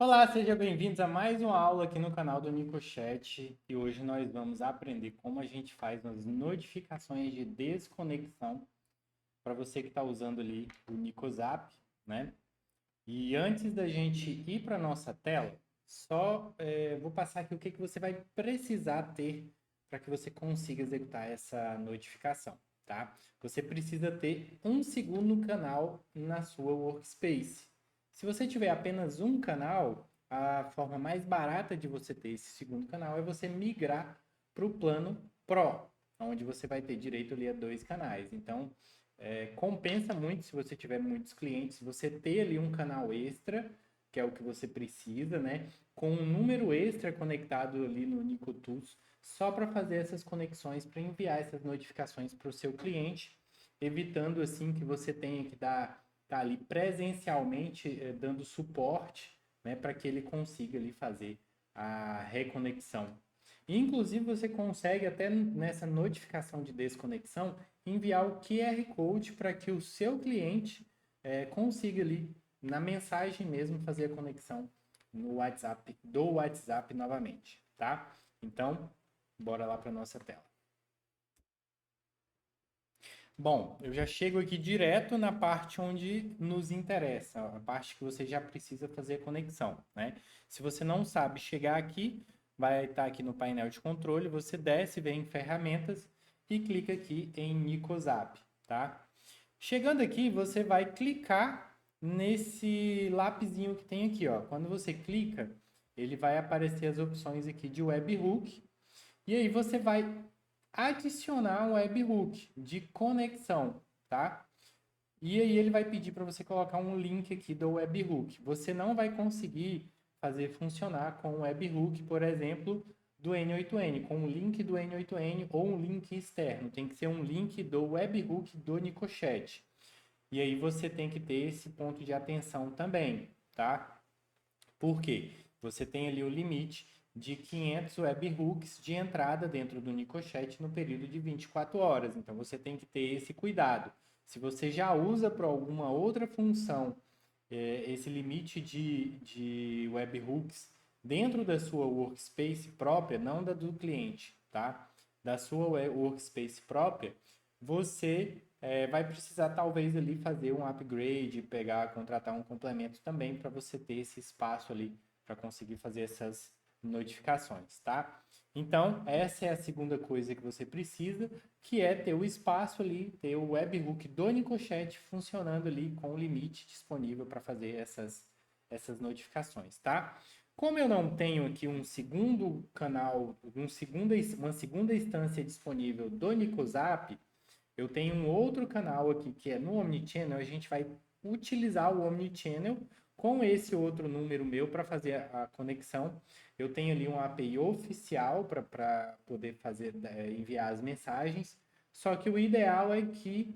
Olá, sejam bem-vindos a mais uma aula aqui no canal do NicoChat e hoje nós vamos aprender como a gente faz as notificações de desconexão para você que está usando ali o NicoZap, né? E antes da gente ir para a nossa tela, só vou passar aqui o que você vai precisar ter para que você consiga executar essa notificação, tá? Você precisa ter um segundo canal na sua workspace. Se você tiver apenas um canal, a forma mais barata de você ter esse segundo canal é você migrar para o plano Pro, onde você vai ter direito ali a dois canais. Então, compensa muito se você tiver muitos clientes, você ter ali um canal extra, que é o que você precisa, né? Com um número extra conectado ali no NicoTools, só para fazer essas conexões, para enviar essas notificações para o seu cliente, evitando assim que você tenha que tá ali presencialmente dando suporte, né, para que ele consiga ali fazer a reconexão. Inclusive, você consegue até nessa notificação de desconexão enviar o QR Code para que o seu cliente consiga ali, na mensagem mesmo, fazer a conexão no WhatsApp, do WhatsApp novamente, tá? Então, bora lá para nossa tela. Bom, eu já chego aqui direto na parte onde nos interessa, a parte que você já precisa fazer a conexão, né? Se você não sabe chegar aqui, vai estar aqui no painel de controle, você desce, vem em ferramentas e clica aqui em NicoZap, tá? Chegando aqui, você vai clicar nesse lapisinho que tem aqui, ó. Quando você clica, ele vai aparecer as opções aqui de webhook e aí você vai adicionar um webhook de conexão, tá? E aí ele vai pedir para você colocar um link aqui do webhook. Você não vai conseguir fazer funcionar com o webhook, por exemplo, do N8N, com um link do N8N ou um link externo. Tem que ser um link do webhook do NicoChat. E aí você tem que ter esse ponto de atenção também, tá? Por quê? Você tem ali o limite de 500 webhooks de entrada dentro do NicoChat no período de 24 horas. Então você tem que ter esse cuidado. Se você já usa para alguma outra função esse limite de webhooks dentro da sua workspace própria, não da do cliente, tá? Da sua workspace própria, você vai precisar talvez ali fazer um upgrade, pegar, contratar um complemento também para você ter esse espaço ali para conseguir fazer essas notificações, tá? Então, essa é a segunda coisa que você precisa, que é ter o espaço ali, ter o webhook do NicoChat funcionando ali com o limite disponível para fazer essas notificações, tá? Como eu não tenho aqui um segundo canal, uma segunda instância disponível do NicoZap, eu tenho um outro canal aqui que é no Omnichannel, a gente vai utilizar o Omnichannel com esse outro número meu para fazer a conexão. Eu tenho ali uma API oficial para poder fazer enviar as mensagens. Só que o ideal é que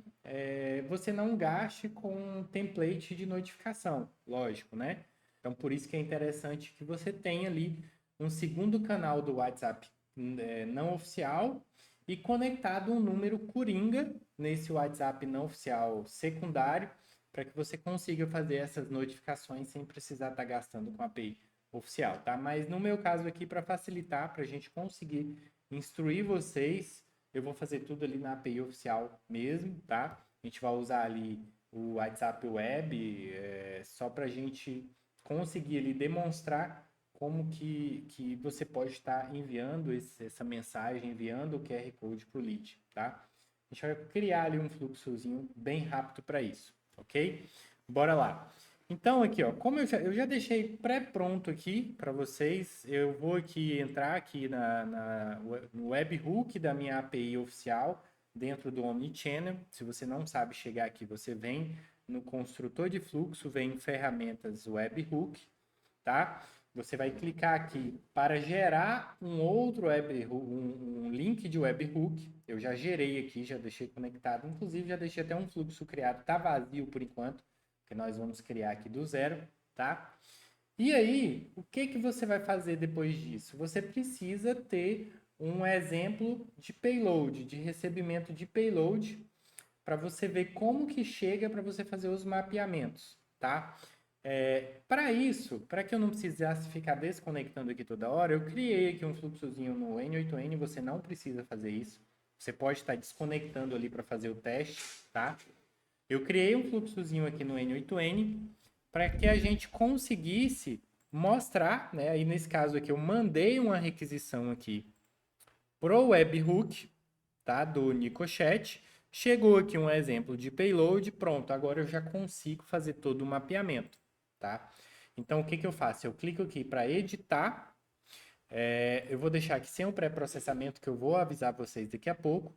você não gaste com template de notificação, lógico, né? Então, por isso que é interessante que você tenha ali um segundo canal do WhatsApp não oficial e conectado um número coringa nesse WhatsApp não oficial secundário para que você consiga fazer essas notificações sem precisar estar gastando com a API oficial, tá? Mas no meu caso aqui, para facilitar, para a gente conseguir instruir vocês, eu vou fazer tudo ali na API oficial mesmo, tá? A gente vai usar ali o WhatsApp Web só para a gente conseguir ali demonstrar como que você pode estar enviando essa mensagem, enviando o QR Code para o lead, tá? A gente vai criar ali um fluxozinho bem rápido para isso, ok? Bora lá. Então, aqui, ó, como eu já deixei pré-pronto aqui para vocês, eu vou aqui entrar aqui no webhook da minha API oficial dentro do Omnichannel. Se você não sabe chegar aqui, você vem no construtor de fluxo, vem em ferramentas webhook, tá? Você vai clicar aqui para gerar um outro um link de webhook. Eu já gerei aqui, já deixei conectado. Inclusive, já deixei até um fluxo criado. Tá vazio por enquanto, que nós vamos criar aqui do zero, tá? E aí, o que que você vai fazer depois disso? Você precisa ter um exemplo de payload, de recebimento de payload, para você ver como que chega para você fazer os mapeamentos, tá? Para isso, para que eu não precisasse ficar desconectando aqui toda hora, eu criei aqui um fluxozinho no N8N, você não precisa fazer isso. Você pode estar desconectando ali para fazer o teste, tá? Eu criei um fluxozinho aqui no N8N para que a gente conseguisse mostrar, né? Aí nesse caso aqui eu mandei uma requisição aqui pro webhook, tá? Do NicoChat. Chegou aqui um exemplo de payload, pronto, agora eu já consigo fazer todo o mapeamento, tá? Então, o que que eu faço? Eu clico aqui para editar, eu vou deixar aqui sem o pré-processamento, que eu vou avisar vocês daqui a pouco,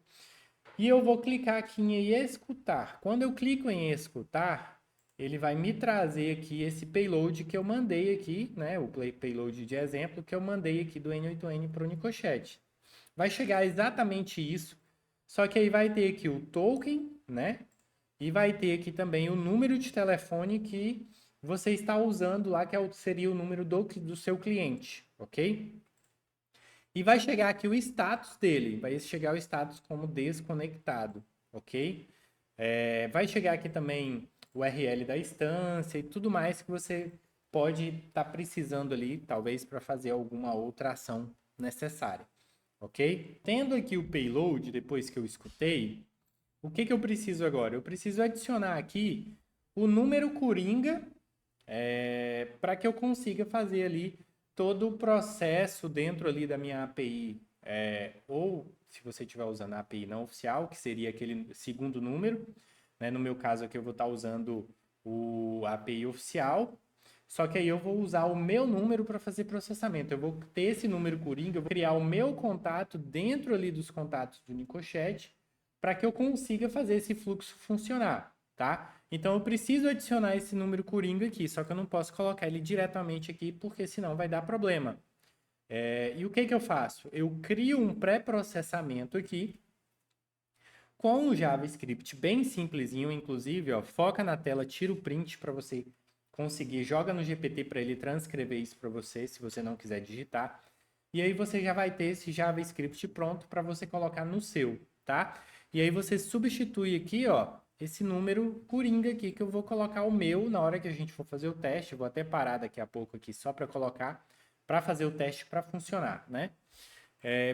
e eu vou clicar aqui em escutar. Quando eu clico em escutar, ele vai me trazer aqui esse payload que eu mandei aqui, né? O payload de exemplo que eu mandei aqui do N8N para o NicoChat. Vai chegar exatamente isso, só que aí vai ter aqui o token, né? E vai ter aqui também o número de telefone que você está usando lá, que seria o número do seu cliente, ok? E vai chegar aqui o status dele, vai chegar o status como desconectado, ok? Vai chegar aqui também o URL da instância e tudo mais que você pode estar precisando ali, talvez para fazer alguma outra ação necessária, ok? Tendo aqui o payload, depois que eu escutei, o que que eu preciso agora? Eu preciso adicionar aqui o número coringa para que eu consiga fazer ali todo o processo dentro ali da minha API, ou se você estiver usando a API não oficial, que seria aquele segundo número, né? No meu caso aqui eu vou estar usando a API oficial, só que aí eu vou usar o meu número para fazer processamento. Eu vou ter esse número coringa, eu vou criar o meu contato dentro ali dos contatos do NicoChat para que eu consiga fazer esse fluxo funcionar, tá? Então eu preciso adicionar esse número coringa aqui, só que eu não posso colocar ele diretamente aqui porque senão vai dar problema. E o que que eu faço? Eu crio um pré-processamento aqui com o JavaScript bem simplesinho, inclusive, ó, foca na tela, tira o print para você conseguir, joga no GPT para ele transcrever isso para você, se você não quiser digitar. E aí você já vai ter esse JavaScript pronto para você colocar no seu, tá? E aí você substitui aqui, ó, esse número coringa aqui que eu vou colocar o meu na hora que a gente for fazer o teste. Eu vou até parar daqui a pouco aqui só para colocar para fazer o teste para funcionar, né?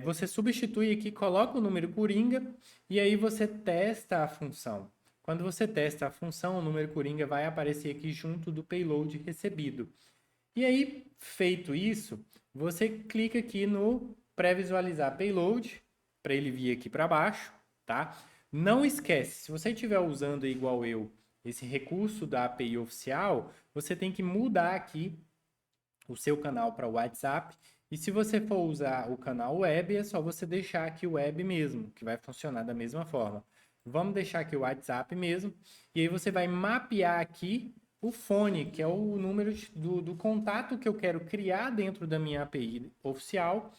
Você substitui aqui, coloca o número coringa e aí você testa a função. Quando você testa a função, o número coringa vai aparecer aqui junto do payload recebido. E aí, feito isso, você clica aqui no pré-visualizar payload para ele vir aqui para baixo, tá? Não esquece, se você estiver usando igual eu esse recurso da API oficial, você tem que mudar aqui o seu canal para o WhatsApp. E se você for usar o canal web, é só você deixar aqui o web mesmo, que vai funcionar da mesma forma. Vamos deixar aqui o WhatsApp mesmo. E aí você vai mapear aqui o fone, que é o número do contato que eu quero criar dentro da minha API oficial,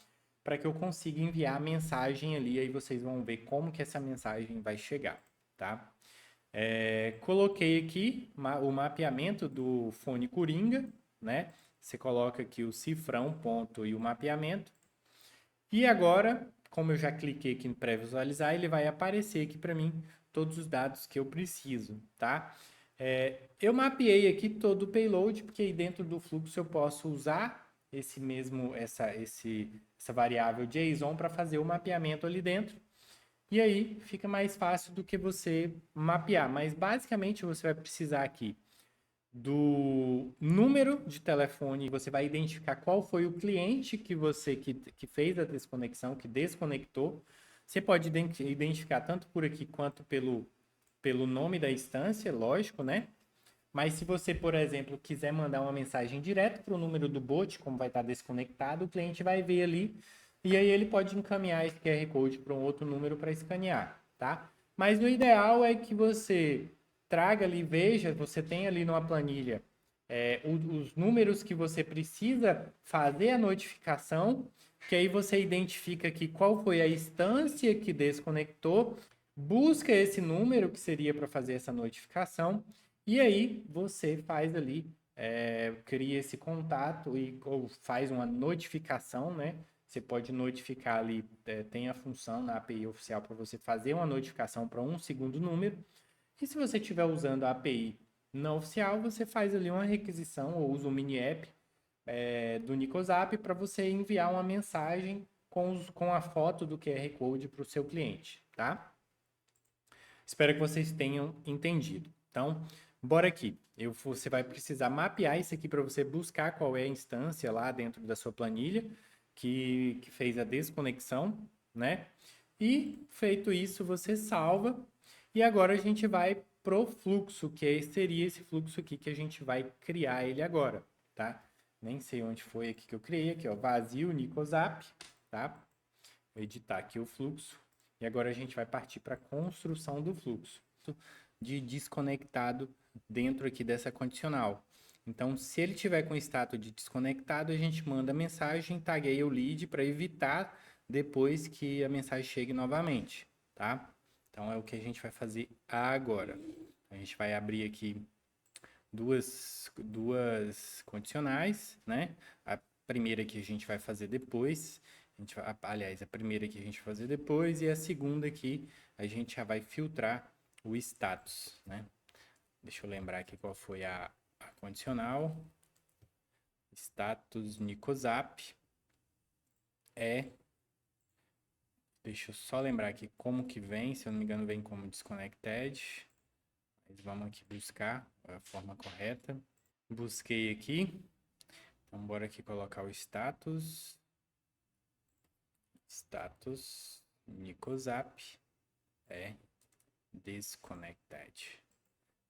para que eu consiga enviar a mensagem ali. Aí vocês vão ver como que essa mensagem vai chegar, tá? Coloquei aqui o mapeamento do fone Coringa, né? Você coloca aqui o cifrão, ponto e o mapeamento. E agora, como eu já cliquei aqui em pré-visualizar, ele vai aparecer aqui para mim todos os dados que eu preciso, tá? Eu mapeei aqui todo o payload, porque aí dentro do fluxo eu posso usar essa variável JSON para fazer o mapeamento ali dentro. E aí fica mais fácil do que você mapear. Mas basicamente você vai precisar aqui do número de telefone, você vai identificar qual foi o cliente que fez a desconexão, que desconectou. Você pode identificar tanto por aqui quanto pelo nome da instância, lógico, né? Mas se você, por exemplo, quiser mandar uma mensagem direto para o número do bot, como vai estar desconectado, o cliente vai ver ali e aí ele pode encaminhar esse QR Code para um outro número para escanear, tá? Mas o ideal é que você traga ali, veja, você tem ali numa planilha os números que você precisa fazer a notificação, que aí você identifica aqui qual foi a instância que desconectou, busca esse número que seria para fazer essa notificação, e aí você faz ali, cria esse contato ou faz uma notificação, né? Você pode notificar ali, tem a função na API oficial para você fazer uma notificação para um segundo número. E se você estiver usando a API Não oficial, você faz ali uma requisição ou usa o mini app do Nicozap para você enviar uma mensagem com a foto do QR Code para o seu cliente, tá? Espero que vocês tenham entendido. Então, bora aqui. Você vai precisar mapear isso aqui para você buscar qual é a instância lá dentro da sua planilha que fez a desconexão, né? E feito isso, você salva. E agora a gente vai pro fluxo, seria esse fluxo aqui que a gente vai criar ele agora, tá? Nem sei onde foi aqui que eu criei, aqui ó, vazio, Nicozap, tá? Vou editar aqui o fluxo. E agora a gente vai partir para a construção do fluxo de desconectado dentro aqui dessa condicional. Então, se ele tiver com status de desconectado, a gente manda mensagem, tagueia o lead para evitar depois que a mensagem chegue novamente, tá? Então, é o que a gente vai fazer agora. A gente vai abrir aqui duas condicionais, né? A primeira que a gente vai fazer depois, aliás, a primeira que a gente vai fazer depois e a segunda que a gente já vai filtrar o status, né? Deixa eu lembrar aqui qual foi a condicional. Status Nicozap deixa eu só lembrar aqui como que vem, se eu não me engano vem como disconnected. Mas vamos aqui buscar a forma correta. Busquei aqui. Então, bora aqui colocar o status. Status Nicozap disconnected.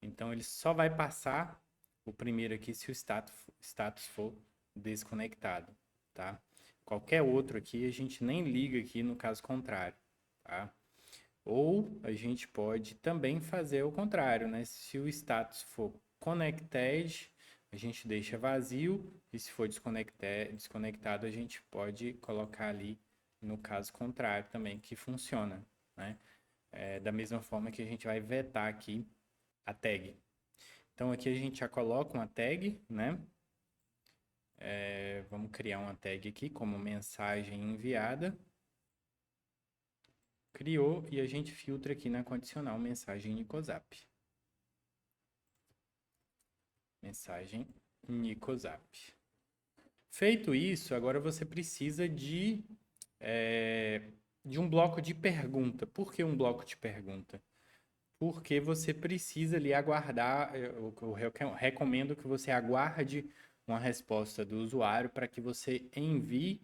Então, ele só vai passar o primeiro aqui se o status for desconectado, tá? Qualquer outro aqui a gente nem liga aqui no caso contrário, tá? Ou a gente pode também fazer o contrário, né? Se o status for connected, a gente deixa vazio, e se for desconectado, a gente pode colocar ali no caso contrário também, que funciona, né? Da mesma forma que a gente vai vetar aqui a tag. Então aqui a gente já coloca uma tag, né? Vamos criar uma tag aqui como mensagem enviada. Criou e a gente filtra aqui na condicional mensagem Nicozap. Mensagem Nicozap. Feito isso, agora você precisa de um bloco de pergunta. Por que um bloco de pergunta? Porque você precisa ali aguardar, eu recomendo que você aguarde uma resposta do usuário para que você envie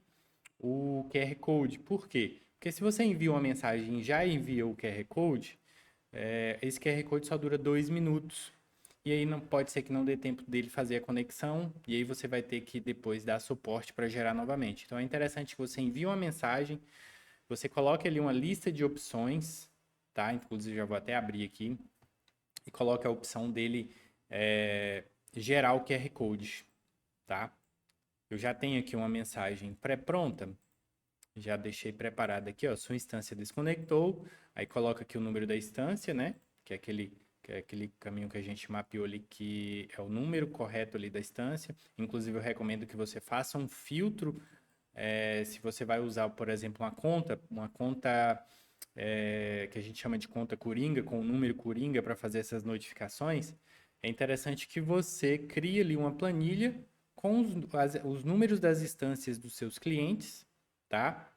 o QR Code. Por quê? Porque se você envia uma mensagem e já envia o QR Code, esse QR Code só dura 2 minutos. E aí não pode ser que não dê tempo dele fazer a conexão, e aí você vai ter que depois dar suporte para gerar novamente. Então é interessante que você envie uma mensagem, você coloque ali uma lista de opções, tá? Inclusive já vou até abrir aqui, e coloque a opção dele gerar o QR Code, tá? Eu já tenho aqui uma mensagem pré-pronta, já deixei preparada aqui, ó, sua instância desconectou, aí coloca aqui o número da instância, né? Que é aquele caminho que a gente mapeou ali, que é o número correto ali da instância. Inclusive, eu recomendo que você faça um filtro, se você vai usar, por exemplo, uma conta que a gente chama de conta coringa, com o número coringa para fazer essas notificações, é interessante que você crie ali uma planilha com os números das instâncias dos seus clientes, tá?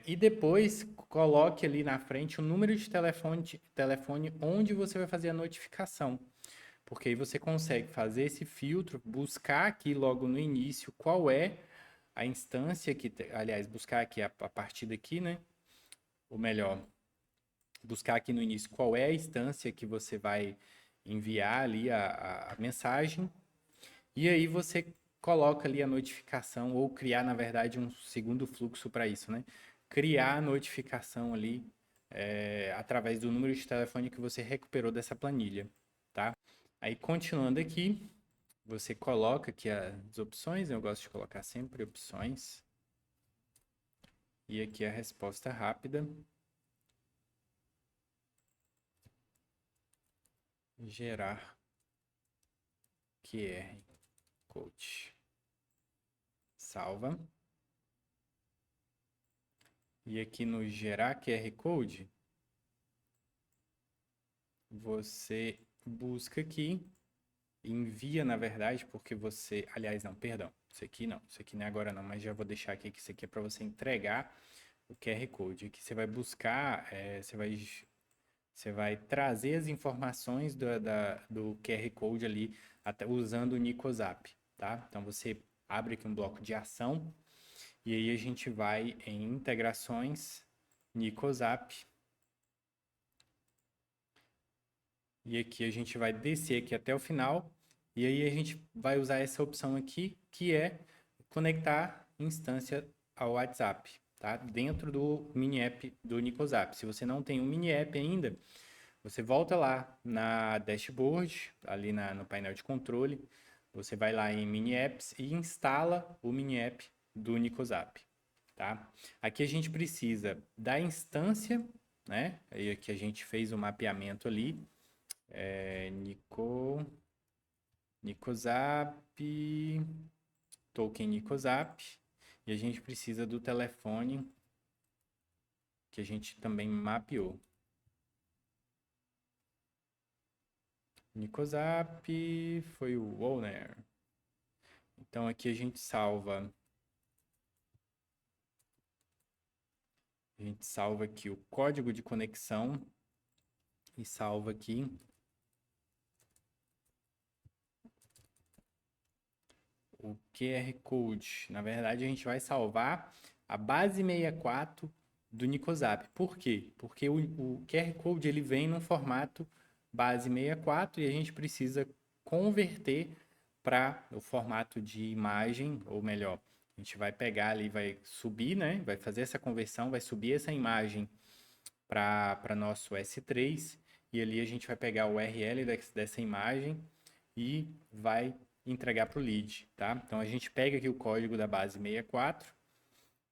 E depois coloque ali na frente o número de telefone onde você vai fazer a notificação. Porque aí você consegue fazer esse filtro, buscar aqui logo no início qual é a instância aliás, buscar aqui a partir daqui, né? Ou melhor, buscar aqui no início qual é a instância que você vai enviar ali a mensagem. E aí você coloca ali a notificação ou criar, na verdade, um segundo fluxo para isso, né? Criar a notificação ali através do número de telefone que você recuperou dessa planilha, tá? Aí, continuando aqui, você coloca aqui as opções, eu gosto de colocar sempre opções. E aqui a resposta rápida. Gerar QR Code. Salva. E aqui no gerar QR Code, você busca aqui envia, na verdade, porque você... Aliás, não, perdão. Isso aqui não. Isso aqui não é agora não, mas já vou deixar aqui que isso aqui é para você entregar o QR Code. Aqui você vai buscar, você vai trazer as informações do QR Code ali até usando o Nicozap, tá? Então você abre aqui um bloco de ação e aí a gente vai em integrações, Nicozap. E aqui a gente vai descer aqui até o final. E aí a gente vai usar essa opção aqui, que é conectar instância ao WhatsApp, tá? Dentro do mini app do Nicozap. Se você não tem um mini app ainda, você volta lá na dashboard, ali no painel de controle. Você vai lá em mini apps e instala o mini app do Nicozap, tá? Aqui a gente precisa da instância, né? Aí aqui a gente fez o mapeamento ali. Nicozap, token Nicozap, e a gente precisa do telefone que a gente também mapeou. Nicozap foi o owner. Então aqui a gente salva aqui o código de conexão e salva aqui o QR Code. Na verdade, a gente vai salvar a base 64 do Nicozap. Por quê? Porque o QR Code ele vem num formato base 64 e a gente precisa converter para o formato de imagem, ou melhor, a gente vai pegar ali, vai subir, né? Vai fazer essa conversão, vai subir essa imagem para nosso S3 e ali a gente vai pegar o URL dessa imagem e vai entregar para o lead, tá? Então a gente pega aqui o código da base 64,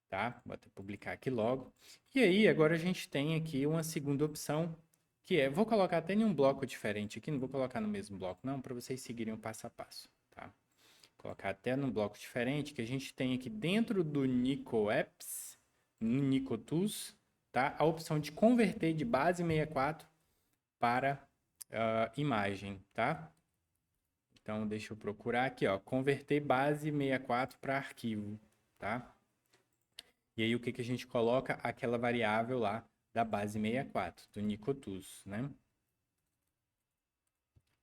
tá? Vou até publicar aqui logo. E aí agora a gente tem aqui uma segunda opção, que é, vou colocar até em um bloco diferente aqui, não vou colocar no mesmo bloco não, para vocês seguirem o passo a passo, tá? Vou colocar até num bloco diferente, que a gente tem aqui dentro do Nico Apps, no Nico Tools, tá? A opção de converter de base 64 para imagem, tá? Então, deixa eu procurar aqui, ó, converter base 64 para arquivo, tá? E aí, o que que a gente coloca? Aquela variável lá da base 64, do Nicotools, né?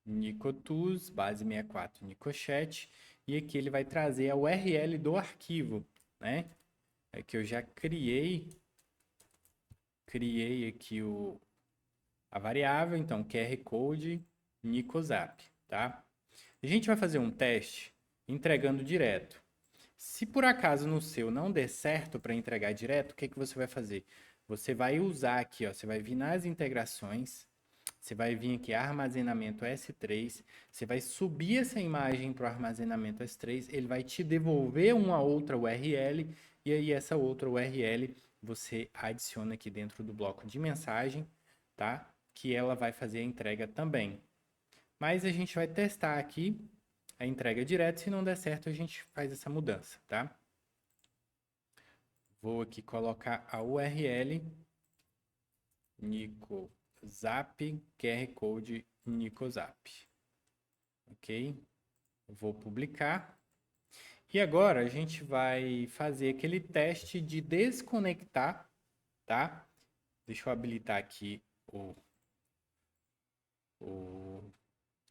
Nicotools, base 64, Nicochat, e aqui ele vai trazer a URL do arquivo, né? É que eu já criei aqui a variável, então, QR Code Nicozap, tá? A gente vai fazer um teste entregando direto. Se por acaso no seu não der certo para entregar direto, o que que você vai fazer? Você vai usar aqui, ó, você vai vir nas integrações, você vai vir aqui armazenamento S3, você vai subir essa imagem para o armazenamento S3, ele vai te devolver uma outra URL e aí essa outra URL você adiciona aqui dentro do bloco de mensagem, tá? Que ela vai fazer a entrega também. Mas a gente vai testar aqui a entrega direta. Se não der certo, a gente faz essa mudança, tá? Vou aqui colocar a URL Nicozap, QR Code Nicozap. Ok? Vou publicar. E agora a gente vai fazer aquele teste de desconectar, tá? Deixa eu habilitar aqui o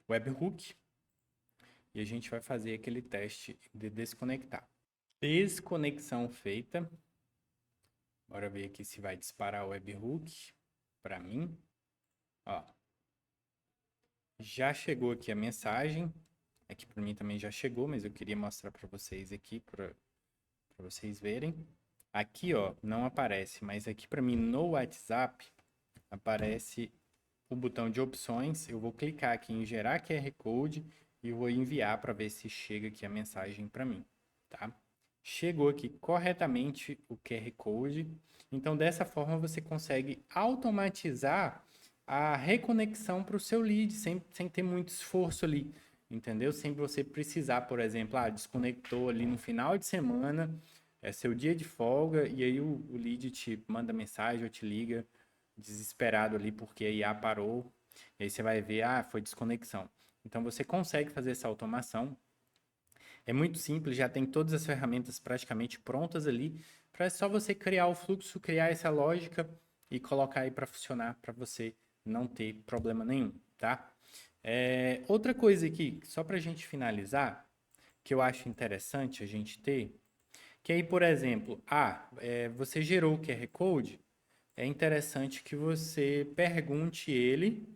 webhook. E a gente vai fazer aquele teste de desconectar. Desconexão feita. Bora ver aqui se vai disparar o webhook para mim. Ó, já chegou aqui a mensagem. Aqui para mim também já chegou, mas eu queria mostrar para vocês aqui para vocês verem. Aqui, ó, não aparece, mas aqui para mim no WhatsApp aparece o botão de opções. Eu vou clicar aqui em gerar QR Code e vou enviar para ver se chega aqui a mensagem para mim, tá? Chegou aqui corretamente o QR Code. Então, dessa forma, você consegue automatizar a reconexão para o seu lead, sem ter muito esforço ali, entendeu? Sem você precisar, por exemplo, desconectou ali no final de semana, é seu dia de folga, e aí o lead te manda mensagem ou te liga desesperado ali porque a IA parou, e aí você vai ver, foi desconexão. Então você consegue fazer essa automação. É muito simples, já tem todas as ferramentas praticamente prontas ali, para só você criar o fluxo, criar essa lógica e colocar aí para funcionar para você não ter problema nenhum, tá? Outra coisa aqui, só para a gente finalizar, que eu acho interessante a gente ter, que aí, por exemplo, você gerou o QR Code, é interessante que você pergunte ele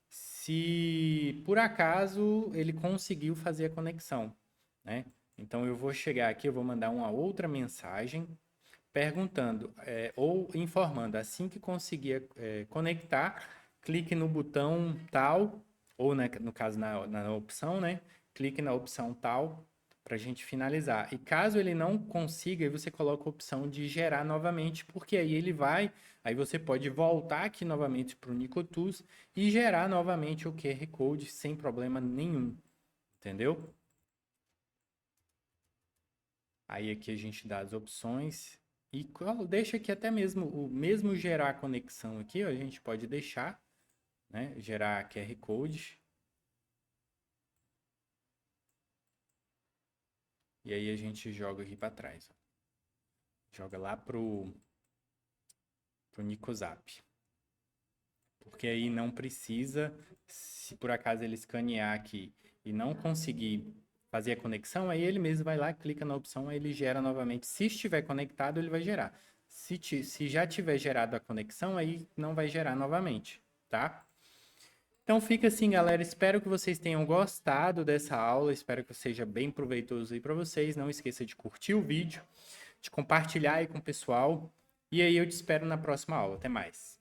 se por acaso ele conseguiu fazer a conexão, né? Então eu vou chegar aqui, eu vou mandar uma outra mensagem perguntando ou informando assim que conseguir conectar, clique no botão tal, ou no caso na opção, né? Clique na opção tal para a gente finalizar. E caso ele não consiga, aí você coloca a opção de gerar novamente, porque aí ele vai, aí você pode voltar aqui novamente para o Nicotools e gerar novamente o QR Code sem problema nenhum, entendeu? Aí aqui a gente dá as opções e deixa aqui até mesmo o mesmo gerar conexão aqui, ó, a gente pode deixar, né? Gerar QR Code. E aí a gente joga aqui para trás, ó. Joga lá pro Nicozap. Porque aí não precisa, se por acaso ele escanear aqui e não conseguir fazer a conexão, aí ele mesmo vai lá, clica na opção, aí ele gera novamente. Se estiver conectado, ele vai gerar. Se já tiver gerado a conexão, aí não vai gerar novamente, tá? Então fica assim, galera. Espero que vocês tenham gostado dessa aula. Espero que seja bem proveitoso aí para vocês. Não esqueça de curtir o vídeo, de compartilhar aí com o pessoal. E aí eu te espero na próxima aula. Até mais.